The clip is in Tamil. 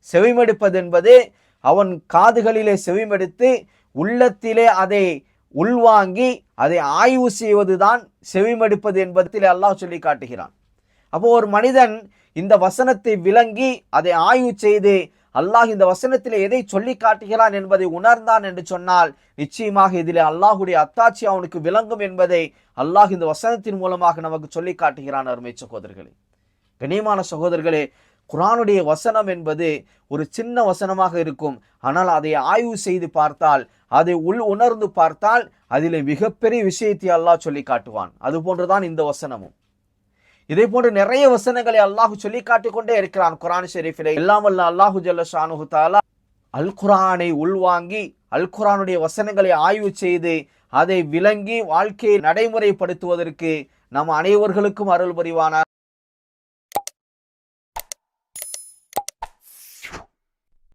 செவிமடுப்பது என்பது அவன் காதுகளிலே செவிமடுத்து உள்ளத்திலே அதை உள்வாங்கி அதை ஆய்வு செய்வதுதான் செவிமடுப்பது என்பதில் அல்லாஹ் சொல்லி காட்டுகிறான். அப்போ ஒரு மனிதன் இந்த வசனத்தை விளங்கி அதை ஆய்வு செய்து அல்லாஹ் இந்த வசனத்தில் எதை சொல்லி காட்டுகிறான் என்பதை உணர்ந்தான் என்று சொன்னால் நிச்சயமாக இதில் அல்லாஹுடைய அத்தாட்சி அவனுக்கு விளங்கும் என்பதை அல்லாஹ் இந்த வசனத்தின் மூலமாக நமக்கு சொல்லி காட்டுகிறான். அருமை சகோதரர்களே, கண்ணியமான சகோதரர்களே, குர்ஆனுடைய வசனம் என்பது ஒரு சின்ன வசனமாக இருக்கும். ஆனால் அதை ஆய்வு செய்து பார்த்தால், அதை உணர்ந்து பார்த்தால் அதில் மிகப்பெரிய விஷயத்தை அல்லாஹ் சொல்லி காட்டுவான். அதுபோன்றுதான் இந்த வசனமும். இதே போன்று நிறைய வசனங்களை அல்லாஹ் சொல்லி காட்டிக்கொண்டே இருக்கிறான் குர்ஆன் ஷெரீஃபிலே. எல்லாம் வல்ல அல்லாஹு ஜல்ல ஷானுஹு தஆலா அல் குர்ஆனை உள்வாங்கி அல் குர்ஆனுடைய வசனங்களை ஆய்வு செய்து அதை விளங்கி வாழ்க்கையை நடைமுறைப்படுத்துவதற்கு நம் அனைவர்களுக்கும் அருள் புரிவானார்.